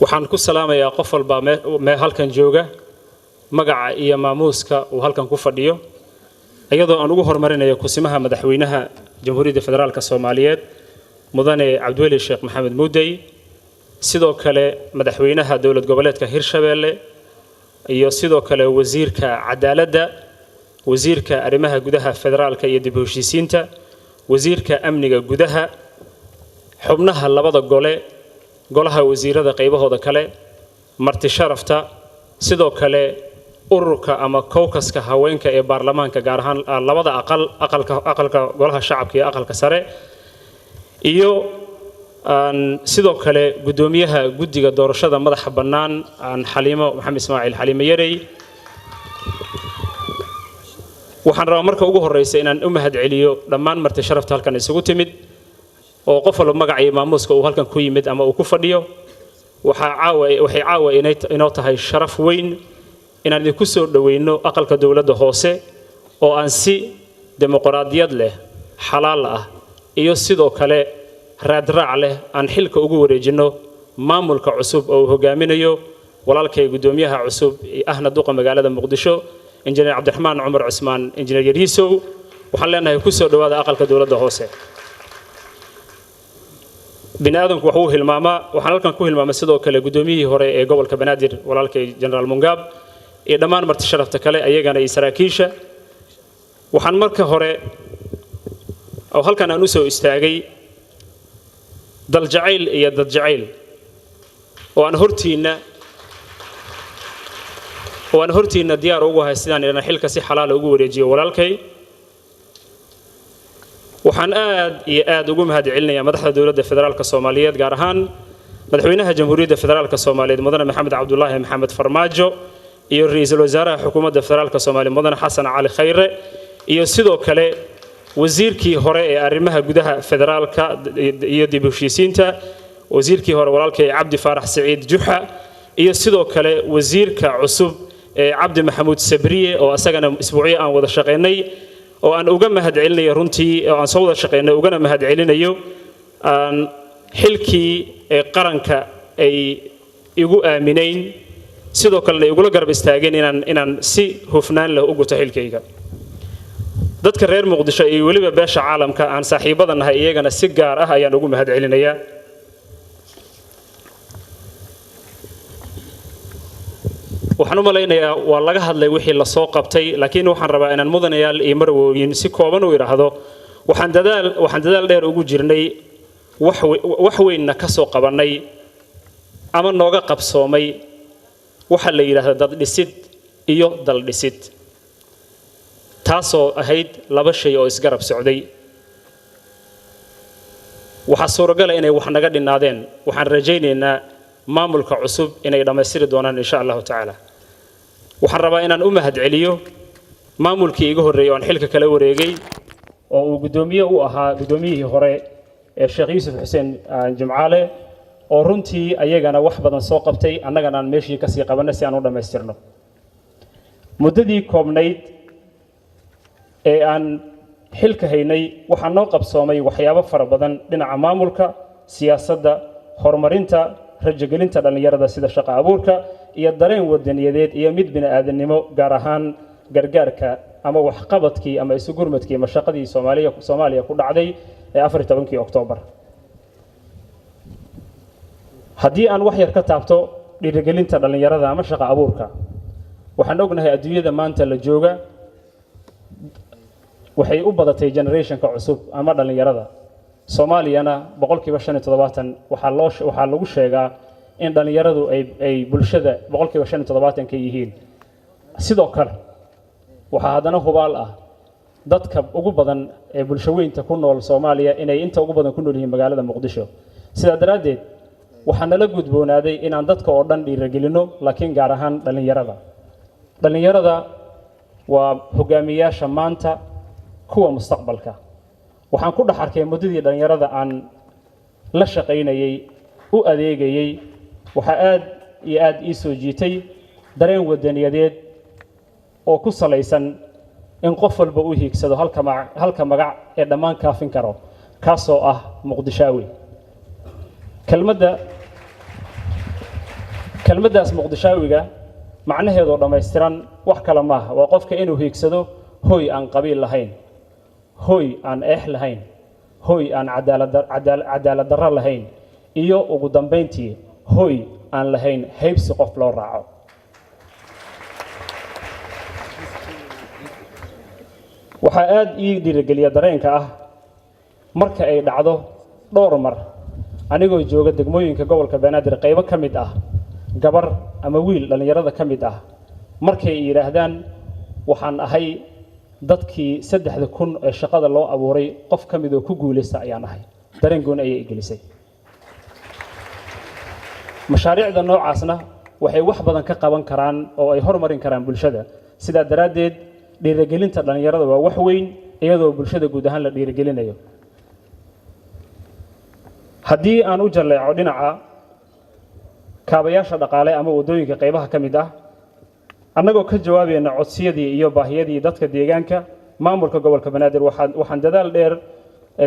waxaan ku salaamayaa qof walba halkan jooga magaca iyo maamuuska uu halkan ku fadhiyo iyadoo aan ugu hormarinayo kusimaha madaxweynaha Jamhuuriyadda Federaalka Soomaaliyeed mudane Cabdiweli Sheekh Maxamed Muudey sidoo kale madaxweynaha dawlad goboleedka Hirshabeelle iyo sidoo kale wasiirka cadaaladda wasiirka arrimaha gudaha federaalka iyo dib u heshiisiinta wasiirka amniga gudaha xubnaha labada golaha wasiirada qaybahooda kale marti sharafta sidoo kale ururka ama kookaska haweenka ee baarlamaanka gaar ahaan labada aqalka golaha shacabka iyo aqalka sare iyo sidoo kale gudoomiyaha guddiga doorashada madaxa bannaan Xaliimo Maxamed Ismaaciil Xaliimo Yarey waxaan rabaa marka ugu horeysa inaan u mahad celiyo dhammaan marti sharafta halkan isugu timid oo qof walba magaca iyo maamuuska uu halkan ku yimid ama uu ku fadhiyo waxay caawa inoo tahay sharaf weyn inaan idinku soo dhaweyno aqalka dawladda hoose oo aan si dimuqraadiyad leh xalaal ah iyo sidoo kale raadraac leh aan xilka ugu wareejino maamulka cusub oo hogaaminayo walaalkay gudoomiyaha cusub ahna duqa magaalada Muqdisho injineer Cabdiraxmaan Cumar Cusmaan injineer Yariisow waxaan leenahay ku soo dhawaada aqalka dawladda hoose binaadamku wuxuu hilmaamaa waxaan halkan ku hilmaamay sidoo kale gudoomiyihii hore ee gobolka Banaadir walaalkay General Mungab ee dhammaan marti sharafta kale ayagana iyo saraakiisha waxaan marka hore oo halkan aan u soo istaagay dal jacayl iyo dad jacayl oo aan hortiina diyaar ugu ahay sidaan inaan xilka si xalaal ugu wareejiyo walaalkay waxaan aad ugu mahad celinayaa madaxda dawladda federaalka Soomaaliyeed gaar ahaan madaxweynaha Jamhuuriyadda Federaalka Soomaaliyeed mudane Maxamed Cabdullaahi Maxamed Farmaajo iyo ra'iisul wasaaraha xukuumadda federaalka Soomaaliyeed mudane Xasan Cali Khayre iyo sidoo kale wasiirkii hore ee arrimaha gudaha federaalka iyo dib u heshiisiinta wasiirkii hore walaalkay Cabdi Faarax Saciid Juxa iyo sidoo kale wasiirka cusub ee Cabdi Maxamuud Sabriye oo asagana isbuuciye aan wada shaqeynay oo aan uga mahad celinayo runtii oo aan soo wada shaqeynay ugana mahad celinayo xilkii ee qaranka ay igu aamineen sidoo kale ay igula garab istaageen inaan si hufnaan leh ugu taxilkayga dadka reer Muqdisho iyo waliba beesha caalamka aan saaxiibadanahay iyagana si gaar ah ayaan ugu mahad celinayaa waxaan u maleynayaa waa laga hadlay wixii la soo qabtay laakiin waxaan rabaa inaan mudanayaal iyo marwooyin si kooban u yiraahdo waxaan dadaal dheer ugu jirnay wax weynna ka soo qabanay ama nooga qabsoomay waxa la yiraahdo dad dhisid iyo dal dhisid taasoo ahayd laba shay oo isgarab socday waxa suuragal ah inay wax naga dhinaadeen waxaan rajaynaynaa maamulka cusub inay dhameystiri doonaan insha Allah ta'ala waxaan rabaa inaan u mahad celiyo maamulkii iga horeeyay oo xilka kala wareegay oo uu gudoomiye u ahaa gudoomiyihii hore ee Sheekh Yuusuf Xuseen Jimcaale oo runtii ayagana wax badan soo qabtay annagana aan meeshii ka sii qabanay si aan u dhameystirno muddadii koobnayd ee aan xilka haynay waxaan noo qabsoomay waxyaabo fara badan dhinaca maamulka siyaasadda horumarinta rajagelinta dhalinyarada sida shaqo abuurka iyo dareen wadaniyadeed iyo mid bini'aadanimo gaar ahaan gargaarka ama wax qabadkii ama isu gurmadkii mashaqadii Soomaaliya ku dhacday ee 14 Oktoobar haddii aan wax yar ka taabto dhiirigelinta dhalinyarada ama shaqo abuurka waxaan ognahay adduunyada maanta la jooga waxay u badatay generationka cusub ama dhalinyarada Soomaaliyana 57% waxaa lagu sheegaa in dhalinyaradu ay bulshada 57% ka yihiin sidoo kale waxa hadana hubaal ah dadka ugu badan ee bulshaweynta ku nool Soomaaliya inay inta ugu badan ku nool yihiin magaalada Muqdisho sida daraadeed waxaan la gudboonaaday inaan dadka oo dhan dhiirigelino laakiin gaar ahaan dhalinyarada waa hogaamiyaasha maanta kuwa mustaqbalka waxaan ku dhaxarkay muddadii dhalinyarada aan la shaqeynayay u adeegayay waxa aad ii soo jiitay dareen wadaniyadeed oo ku salaysan in qof walba uu hiigsado halka magac ee dhammaan kaafin karo kaasoo ah Muqdishaawi kelmaddaas muqdishaawiga macnaheedu dhammaystiran wax kale maaha waa qofka inuu hiigsado hooy aan qabiil lahayn hooy aan eex lahayn hooy aan cadaalad darro lahayn iyo ugu dambayntii hooy aan lahayn haybsi qof loo raaco waxaa aad ii dhiirigeliya dareenka ah marka ay dhacdo dhowr mar anigoo jooga degmooyinka gobolka banaadir qaybo ka mid ah gabar ama wiil dhalinyarada ka mid ah markay yiraahdaan waxaan ahay dadkii 3,000 ee shaqada loo abuuray qof ka mid oo ku guuleysta ayaan ahay dareen goon ayay gelisay mashaariicda noocaasna waxay wax badan ka qaban karaan oo ay horumarin karaan bulshada sida daraadeed dhiirigelinta dhalinyarada waa wax weyn iyadoo bulshada guud ahaan la dhiirigelinayo haddii aan u jaleeco dhinaca kaabayaasha dhaqaale ama wadooyinka qaybaha ka mid ah annagoo ka jawaabayna codsiyadii iyo baahiyadii dadka deegaanka maamulka gobolka banaadir waxaan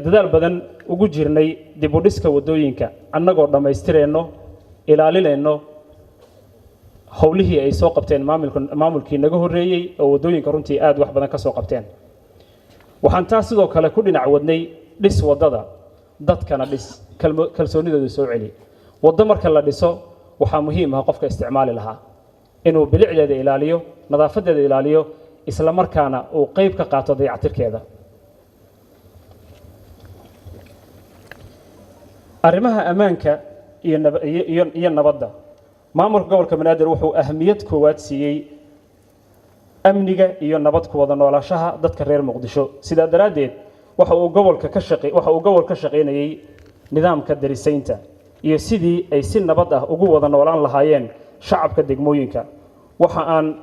dadaal badan ugu jirnay dib u dhiska wadooyinka annagoo dhammaystireenno ilaalinayno howlihii ay soo qabteen maamulkii naga horreeyey oo wadooyinka runtii aad wax badan ka soo qabteen waxaan taas sidoo kale ku dhinac wadnay dhis wadada dadkana dhis kalsoonidooda soo celi waddo marka la dhiso waxaa muhiim ah qofka isticmaali lahaa inuu bilicdeeda ilaaliyo nadaafadeeda ilaaliyo isla markaana uu qayb ka qaato dayactirkeeda arrimaha ammaanka iyo nabadda maamulka gobolka banaadir wuxuu ahmiyad koowaad siiyey amniga iyo nabad ku wada noolaanshaha dadka reer muqdisho sidaa daraadeed waxa uu gobol ka shaqeynayay nidaamka darisaynta iyo sidii ay si nabad ah ugu wada noolaan lahaayeen shacabka degmooyinka waxa aan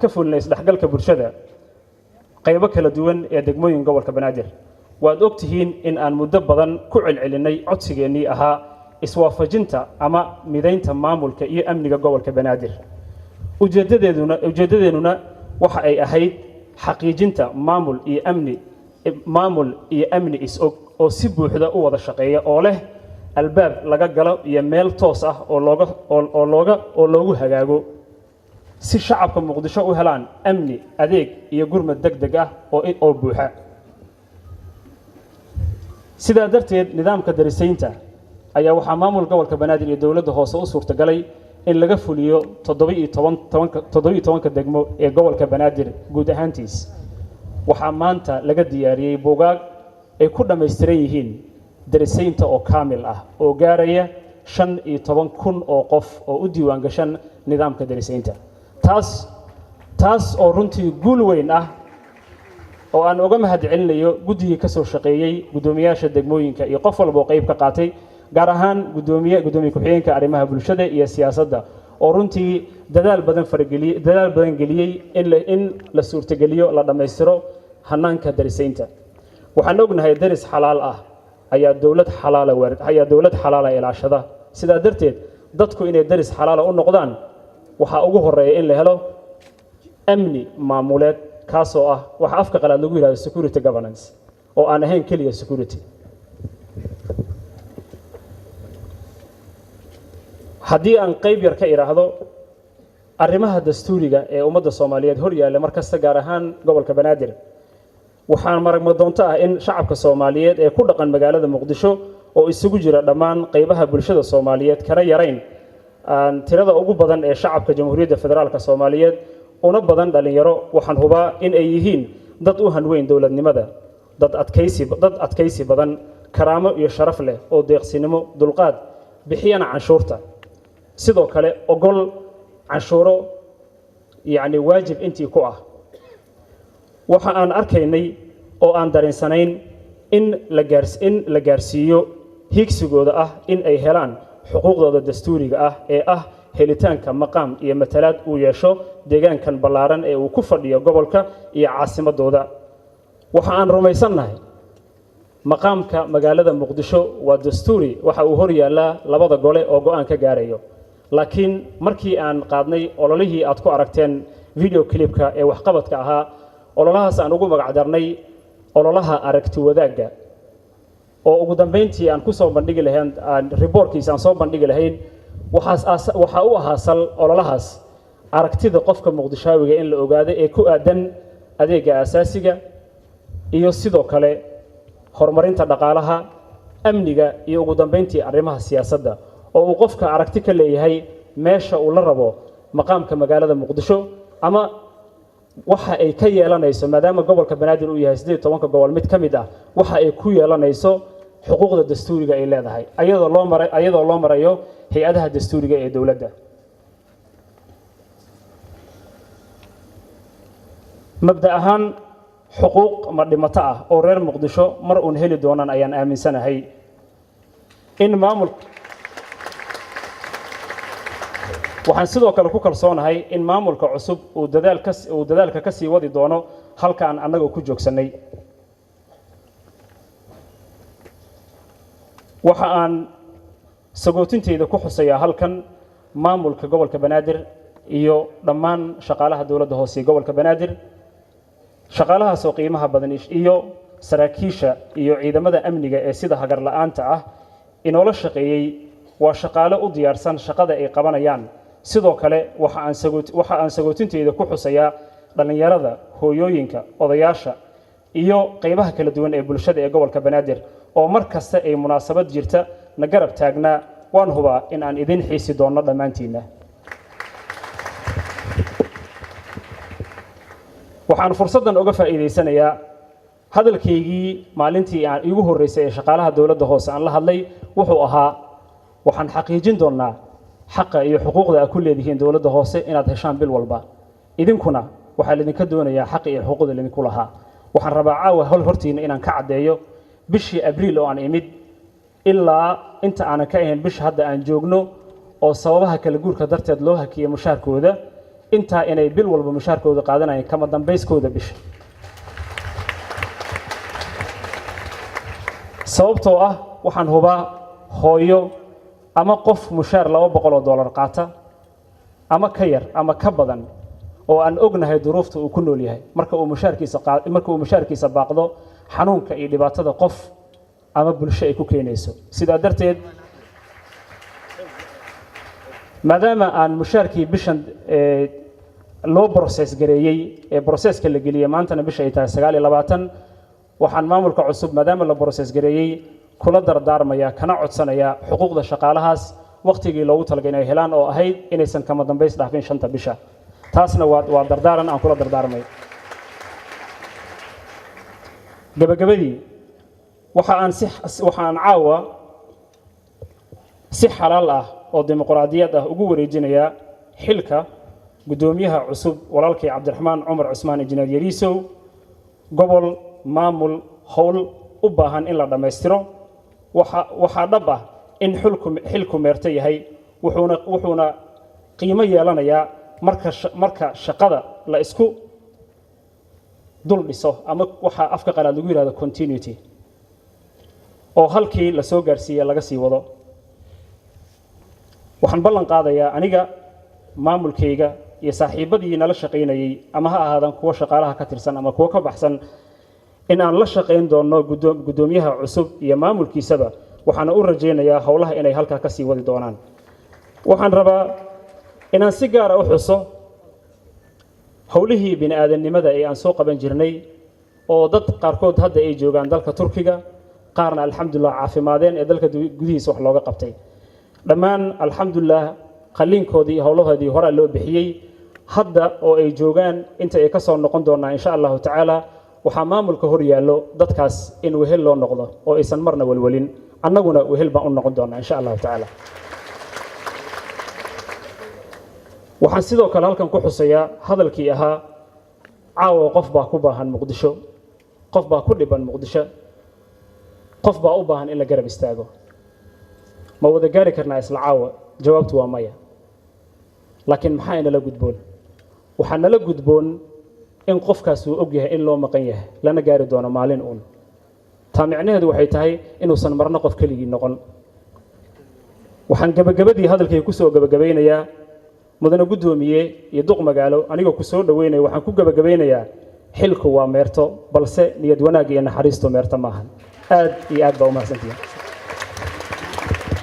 ka fulnay isdhexgalka bulshada qaybo kala duwan ee degmooyinka gobolka banaadir waad ogtihiin in aan muddo badan ku celcelinay codsigeennii ahaa iswaafajinta ama midaynta maamulka iyo amniga gobolka banaadir ujeedadeennuna waxa ay ahayd xaqiijinta maamul iyo amni is-og oo si buuxda u wada shaqeeya oo leh albaab laga galo iyo meel toos ah oo loogu hagaago si shacabka muqdisho u helaan amni adeeg iyo gurmad degdeg ah oo buuxa sidaa darteed nidaamka darisaynta ayaa waxaa maamul gobolka banaadir iyo dowladda hoose u suurtagalay in laga fuliyo 17 degmo ee gobolka banaadir guud ahaantiis waxaa maanta laga diyaariyey buugaag ay ku dhammaystiran yihiin darisaynta oo kaamil ah oo gaaraya 15,000 oo qof oo u diiwaan gashan nidaamka darisaynta taas oo runtii guul weyn ah oo aan uga mahadcelinayo guddigii ka soo shaqeeyey guddoomiyaasha degmooyinka iyo qof walba oo qayb ka qaatay gaar ahaan gudoomiye ku-xigeenka arrimaha bulshada iyo siyaasadda oo runtii dadaal badan geliyey in la suurtageliyo la dhammaystiro hanaanka darisaynta waxaan ognahay daris xalaal ah ayaa dowlad xalaala ilaashada sidaa darteed dadku inay daris xalaala u noqdaan waxaa ugu horeeya in la helo amni maamuleed kaasoo ah waxa afka qalaad lagu yiraahdo security governance oo aan ahayn kaliya security haddii aan qayb yar ka iraahdo arrimaha dastuuriga ee ummadda Soomaaliyeed hor yaalla markasta gaar ahaan gobolka banaadir waxaan maragma doonta ah in shacabka Soomaaliyeed ee ku dhaqan magaalada Muqdisho oo isugu jira dhammaan qaybaha bulshada Soomaaliyeed kana yarayn aan tirada ugu badan ee shacabka Jamhuuriyadda Federaalka Soomaaliyeed una badan dhalinyaro waxaan hubaa in ay yihiin dad u hanweyn dawladnimada dad adkaysi badan karaamo iyo sharaf leh oo deeqsinimo dulqaad bixiyana canshuurta sidoo kale ogol canshuuro waajib intii ku ah waxa aan arkaynay oo aan dareensanayn in la gaarsiiyo higsigooda ah in ay helaan xuquuqdooda dastuuriga ah ee ah helitaanka maqaam iyo matalaad uu yeesho deegaankan ballaaran ee uu ku fadhiyo gobolka iyo caasimadooda waxa aan rumaysanahay maqaamka magaalada Muqdisho waa dastuuri waxa uu hor yaallaa labada gole oo go'aan ka gaarayo laakiin markii aan qaadnay ololihii aad ku aragteen video clipka ee waxqabadka ahaa ololahaas aan ugu magac darnay ololaha aragti wadaagga oo ugu dambeyntii aan ku soo bandhigi lahayn reportkiisa aan soo bandhigi lahayn waxa uu ahaa sal ololahaas aragtida qofka muqdishaawiga in la ogaado ee ku aadan adeega asaasiga iyo sidoo kale horumarinta dhaqaalaha amniga iyo ugu dambeyntii arrimaha siyaasadda oo uu qofka aragti ka leeyahay meesha uu la rabo maqaamka magaalada muqdisho ama waxa ay ka yeelanayso maadaama gobolka banaadir uu yahay 18 gobol mid ka mid ah waxa ay ku yeelanayso xuquuqda dastuuriga ay leedahay ayadoo loo marayo hay'adaha dastuuriga ee dawladda mabda ahaan xuquuq ma dhimato ah oo reer muqdisho mar uun heli doonaan ayaan aaminsanahay in waxaan sidoo kale ku kalsoonahay in maamulka cusub uu dadaalka ka sii wadi doono halkaan annaga ku joogsanay waxa aan sagootinteeda ku xusayaa halkan maamulka gobolka banaadir iyo dhammaan shaqaalaha dawladda hoose ee gobolka banaadir shaqaalahaas oo qiimaha badan iyo saraakiisha iyo ciidamada amniga ee sida hagar la'aanta ah inoola shaqeeyay waa shaqaale u diyaarsan shaqada ay qabanayaan sidoo kale waxa aan sagootinteeda ku xusayaa dhalinyarada hooyooyinka odayaasha iyo qaybaha kala duwan ee bulshada ee gobolka banaadir oo mar kasta ay munaasabad jirta na garab taagnaa waan hubaa in aan idin xiisi doono dhammaantiina waxaan fursadan uga faa'iideysanayaa hadalkaygii maalintii aan igu horeysay ee shaqaalaha dawladda hoose aan la hadlay wuxuu ahaa waxaan xaqiijin doonaa xaqa iyo xuquuqda aad ku leedihiin dawladda hoose inaad heshaan bil walba idinkuna waxaa idinka doonayaa xaq iyo xuquuqda idinku lahaa waxaan rabaa caawa hortiina inaan ka cadeeyo bishii abriil oo aan imid ilaa inta aanan ka ahayn bisha hadda aan joogno oo sababaha kala guurka darteed loo hakiyay mushaarkooda intaa inay bil walba mushaarkooda qaadanayaan kama dambayskooda bisha sababtoo ah waxaan hubaa hooyo ama qof mushaar $200 qaata ama ka yar ama ka badan oo aan ognahay duruufta uu ku nool yahay marka uu mushaarkiisa baaqdo xanuunka iyo dhibaatada qof ama bulsho ay ku keenayso sidaa darteed maadaama aan mushaarkii bishan loo process gareeyay ee processka la geliyay maantana bisha ay tahay 29 waxaan maamulka cusub maadaama la process gareeyay kula dardaarmaya kana codsanaya xuquuqda shaqaalahaas waqtigii loogu talagalay inay helaan oo ahayd inaysan kama dambays dhaafin 5 bisha taasna waa dardaaran aan kula dardaarmay gabagabadii waxaan caawa si xalaal ah oo dimuqraadiyad ah ugu wareejinayaa xilka gudoomiyaha cusub walaalkay Cabdiraxmaan Cumar Cusmaan Injineer Yariisow gobol maamul howl u baahan in la dhameystiro waxa dhab ah in xilku meerta yahay wuxuuna qiimo yeelanayaa marka shaqada la isku dul dhiso ama waxa afka qalaad lagu yiraahdo continuity oo halkii la soo gaarsiiyay laga sii wado waxaan ballan qaadayaa aniga maamulkayga iyo saaxiibadii nala shaqeynayay ama ha ahaadaan kuwa shaqaalaha ka tirsan ama kuwa ka baxsan in aan la shaqeyn doono gudoomiyaha cusub iyo maamulkiisaba waxaan u rajaynayaa howlaha inay halka ka sii wadi doonaan waxaan rabaa inaan si gaar ah u xuso howlihii bini'aadanimada ee aan soo qaban jirnay oo dad qaarkood hadda ay joogaan dalka Turkiga qaarna alxamdulillah caafimaadeen ee dalka gudihiisa wax looga qabtay dhammaan alxamdulillah qaliinkoodii howlahoodii hore loo bixiyay hadda oo ay joogaan inta ay ka soo noqon doonaa insha Allah ta'ala waxa maamulka hor yaalo dadkaas in wehel loo noqdo oo aysan marna walwalin annaguna wehel baan u noqon doonaa insha Allah ta'ala waxaan sidoo kale halkan ku xusayaa hadalkii ahaa caawa qof baa ku baahan Muqdisho qof baa ku dhiban Muqdisho qof baa u baahan in la garab istaago ma wada gaari karnaa isla caawa jawaabtu waa maya laakiin maxaa inala gudboon waxaa nala gudboon in qofkaas uu og yahay in loo maqan yahay lana gaari doono maalin uun taa micnaheedu waxay tahay inuusan marna qof keligii noqon waxaan gabagabadii hadalkay ku soo gabagabeynayaa mudane gudoomiye iyo duq magaalo aniga ku soo dhaweynay waxaan ku gabagabeynayaa xilku waa meerto balse niyad wanaag iyo naxariisto meerto maahan aad iyo aad baa u mahadsantihiin